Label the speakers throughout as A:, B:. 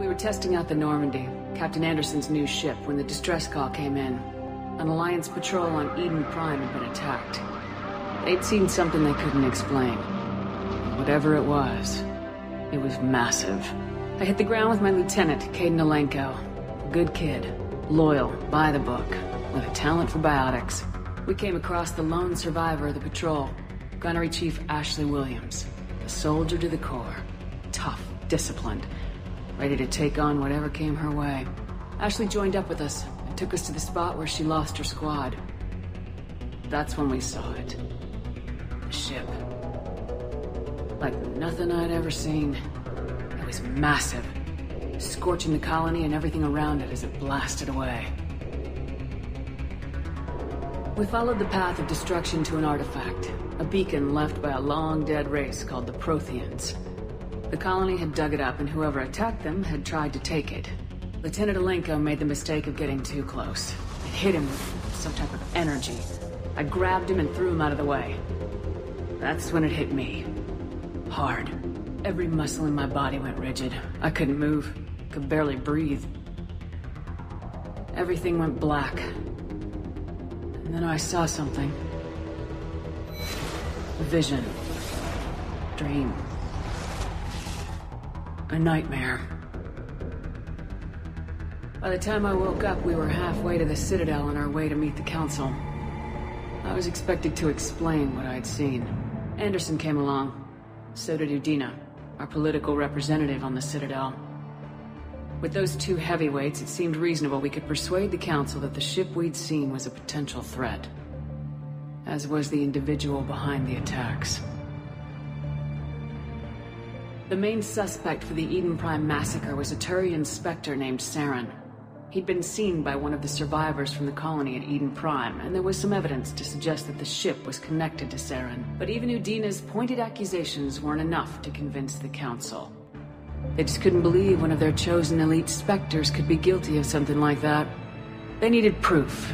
A: We were testing out the Normandy, Captain Anderson's new ship, when the distress call came in. An Alliance patrol on Eden Prime had been attacked. They'd seen something they couldn't explain. Whatever it was massive. I hit the ground with my lieutenant, Caden Alenko. A good kid, loyal, by the book, with a talent for biotics. We came across the lone survivor of the patrol, Gunnery Chief Ashley Williams. A soldier to the core. Tough, disciplined, ready to take on whatever came her way. Ashley joined up with us and took us to the spot where she lost her squad. That's when we saw it. The ship. Like nothing I'd ever seen. It was massive, scorching the colony and everything around it as it blasted away. We followed the path of destruction to an artifact, a beacon left by a long-dead race called the Protheans. The colony had dug it up, and whoever attacked them had tried to take it. Lieutenant Alenko made the mistake of getting too close. It hit him with some type of energy. I grabbed him and threw him out of the way. That's when it hit me. Hard. Every muscle in my body went rigid. I couldn't move. Could barely breathe. Everything went black. And then I saw something. A vision. Dream. A nightmare. By the time I woke up, we were halfway to the Citadel on our way to meet the Council. I was expected to explain what I'd seen. Anderson came along. So did Udina, our political representative on the Citadel. With those two heavyweights, it seemed reasonable we could persuade the Council that the ship we'd seen was a potential threat. As was the individual behind the attacks. The main suspect for the Eden Prime massacre was a Turian Spectre named Saren. He'd been seen by one of the survivors from the colony at Eden Prime, and there was some evidence to suggest that the ship was connected to Saren. But even Udina's pointed accusations weren't enough to convince the Council. They just couldn't believe one of their chosen elite Spectres could be guilty of something like that. They needed proof,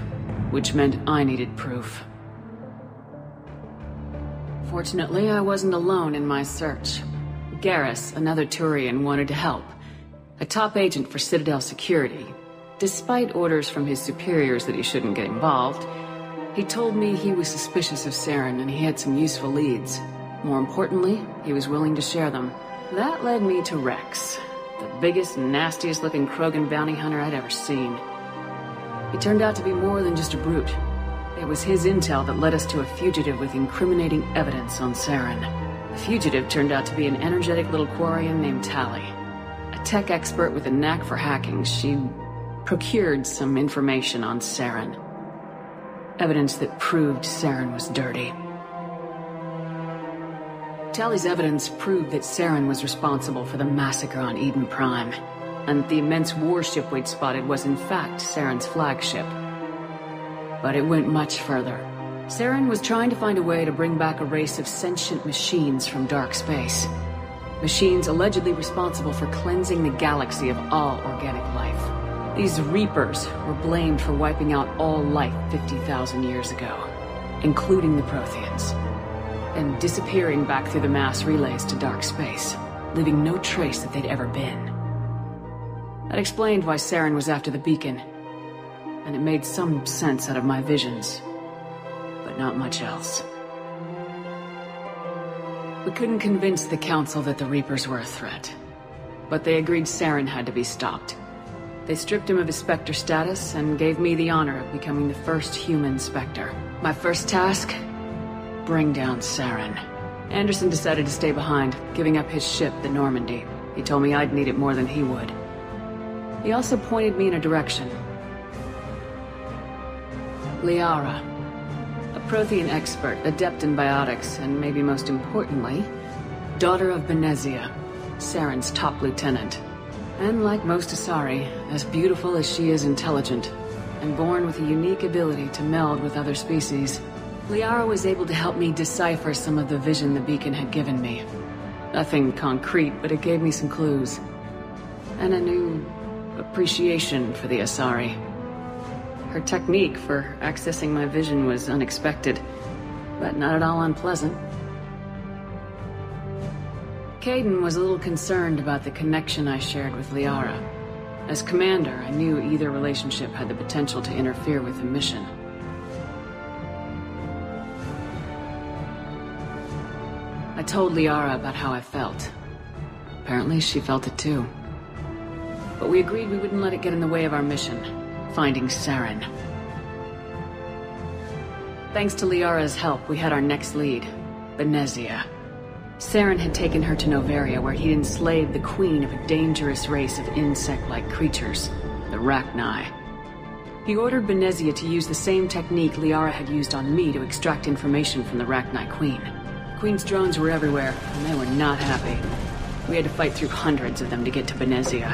A: which meant I needed proof. Fortunately, I wasn't alone in my search. Garrus, another Turian, wanted to help. A top agent for Citadel security. Despite orders from his superiors that he shouldn't get involved, he told me he was suspicious of Saren and he had some useful leads. More importantly, he was willing to share them. That led me to Rex, the biggest, nastiest looking Krogan bounty hunter I'd ever seen. He turned out to be more than just a brute. It was his intel that led us to a fugitive with incriminating evidence on Saren. The fugitive turned out to be an energetic little Quarian named Tali. A tech expert with a knack for hacking, she procured some information on Saren. Evidence that proved Saren was dirty. Tali's evidence proved that Saren was responsible for the massacre on Eden Prime, and the immense warship we'd spotted was in fact Saren's flagship. But it went much further. Saren was trying to find a way to bring back a race of sentient machines from dark space. Machines allegedly responsible for cleansing the galaxy of all organic life. These Reapers were blamed for wiping out all life 50,000 years ago, including the Protheans, and disappearing back through the mass relays to dark space, leaving no trace that they'd ever been. That explained why Saren was after the beacon, and it made some sense out of my visions, but not much else. We couldn't convince the Council that the Reapers were a threat, but they agreed Saren had to be stopped. They stripped him of his Spectre status and gave me the honor of becoming the first human Spectre. My first task? Bring down Saren. Anderson decided to stay behind, giving up his ship, the Normandy. He told me I'd need it more than he would. He also pointed me in a direction. Liara. A Prothean expert, adept in biotics, and maybe most importantly, daughter of Benezia, Saren's top lieutenant. And like most Asari, as beautiful as she is intelligent, and born with a unique ability to meld with other species, Liara was able to help me decipher some of the vision the beacon had given me. Nothing concrete, but it gave me some clues. And a new appreciation for the Asari. Her technique for accessing my vision was unexpected, but not at all unpleasant. Kaidan was a little concerned about the connection I shared with Liara. As commander, I knew either relationship had the potential to interfere with the mission. I told Liara about how I felt. Apparently, she felt it too. But we agreed we wouldn't let it get in the way of our mission, finding Saren. Thanks to Liara's help, we had our next lead, Benezia. Saren had taken her to Noveria, where he'd enslaved the queen of a dangerous race of insect-like creatures, the Rachni. He ordered Benezia to use the same technique Liara had used on me to extract information from the Rachni queen. The queen's drones were everywhere, and they were not happy. We had to fight through hundreds of them to get to Benezia.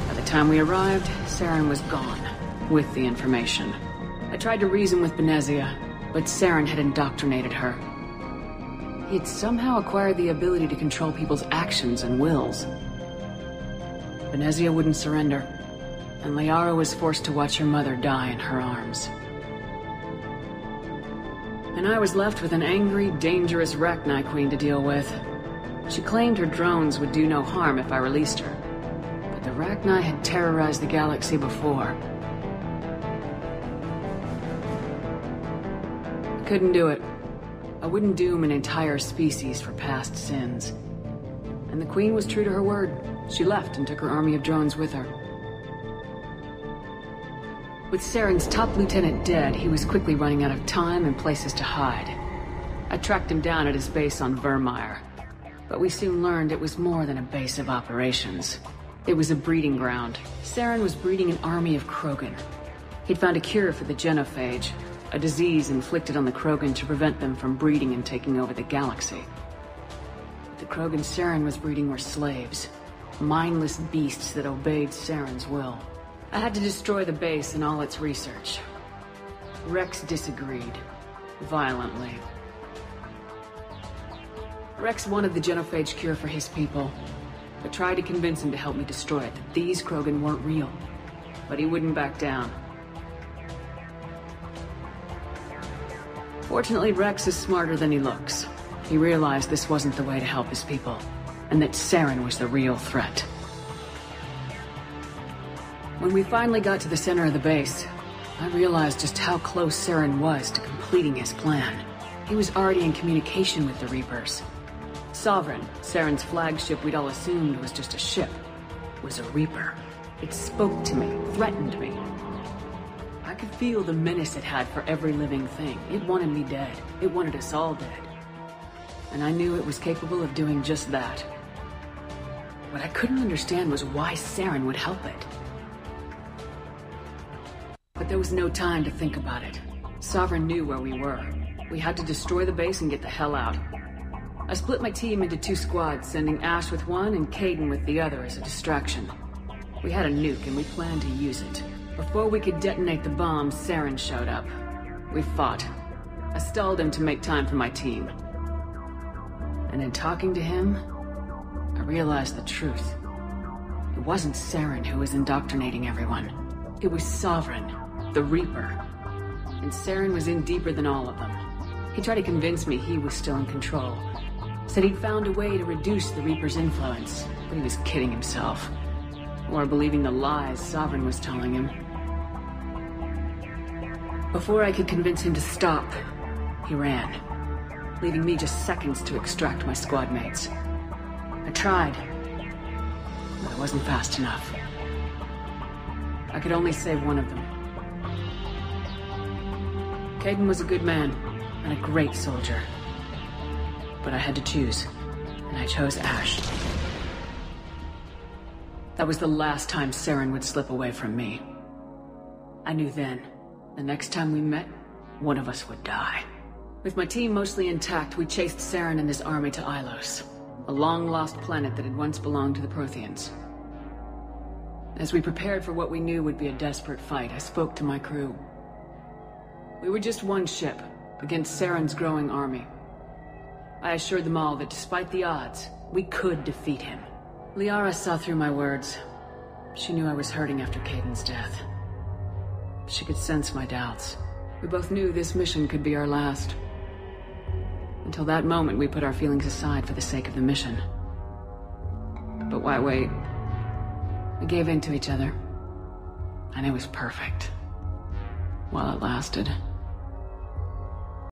A: By the time we arrived, Saren was gone, with the information. I tried to reason with Benezia, but Saren had indoctrinated her. He had somehow acquired the ability to control people's actions and wills. Benezia wouldn't surrender, and Liara was forced to watch her mother die in her arms. And I was left with an angry, dangerous Rachni queen to deal with. She claimed her drones would do no harm if I released her, but the Rachni had terrorized the galaxy before. I couldn't do it. I wouldn't doom an entire species for past sins. And the Queen was true to her word. She left and took her army of drones with her. With Saren's top lieutenant dead, he was quickly running out of time and places to hide. I tracked him down at his base on Vermeer, but we soon learned it was more than a base of operations. It was a breeding ground. Saren was breeding an army of Krogan. He'd found a cure for the genophage, a disease inflicted on the Krogan to prevent them from breeding and taking over the galaxy. But the Krogan Saren was breeding were slaves, mindless beasts that obeyed Saren's will. I had to destroy the base and all its research. Rex disagreed, violently. Rex wanted the genophage cure for his people. I tried to convince him to help me destroy it, that these Krogan weren't real. But he wouldn't back down. Fortunately, Rex is smarter than he looks. He realized this wasn't the way to help his people, and that Saren was the real threat. When we finally got to the center of the base, I realized just how close Saren was to completing his plan. He was already in communication with the Reapers. Sovereign, Saren's flagship we'd all assumed was just a ship, was a Reaper. It spoke to me, threatened me. I could feel the menace it had for every living thing. It wanted me dead. It wanted us all dead. And I knew it was capable of doing just that. What I couldn't understand was why Saren would help it. But there was no time to think about it. Sovereign knew where we were. We had to destroy the base and get the hell out. I split my team into 2 squads, sending Ash with one and Kaidan with the other as a distraction. We had a nuke and we planned to use it. Before we could detonate the bomb, Saren showed up. We fought. I stalled him to make time for my team. And in talking to him, I realized the truth. It wasn't Saren who was indoctrinating everyone. It was Sovereign, the Reaper. And Saren was in deeper than all of them. He tried to convince me he was still in control. Said he'd found a way to reduce the Reaper's influence, but he was kidding himself. Or believing the lies Sovereign was telling him. Before I could convince him to stop, he ran, leaving me just seconds to extract my squad mates. I tried, but I wasn't fast enough. I could only save one of them. Kaidan was a good man, and a great soldier. But I had to choose, and I chose Ash. That was the last time Saren would slip away from me. I knew then, the next time we met, one of us would die. With my team mostly intact, we chased Saren and his army to Ilos, a long-lost planet that had once belonged to the Protheans. As we prepared for what we knew would be a desperate fight, I spoke to my crew. We were just one ship, against Saren's growing army. I assured them all that despite the odds, we could defeat him. Liara saw through my words. She knew I was hurting after Kaidan's death. She could sense my doubts. We both knew this mission could be our last. Until that moment, we put our feelings aside for the sake of the mission. But why wait? We gave in to each other. And it was perfect. While it lasted.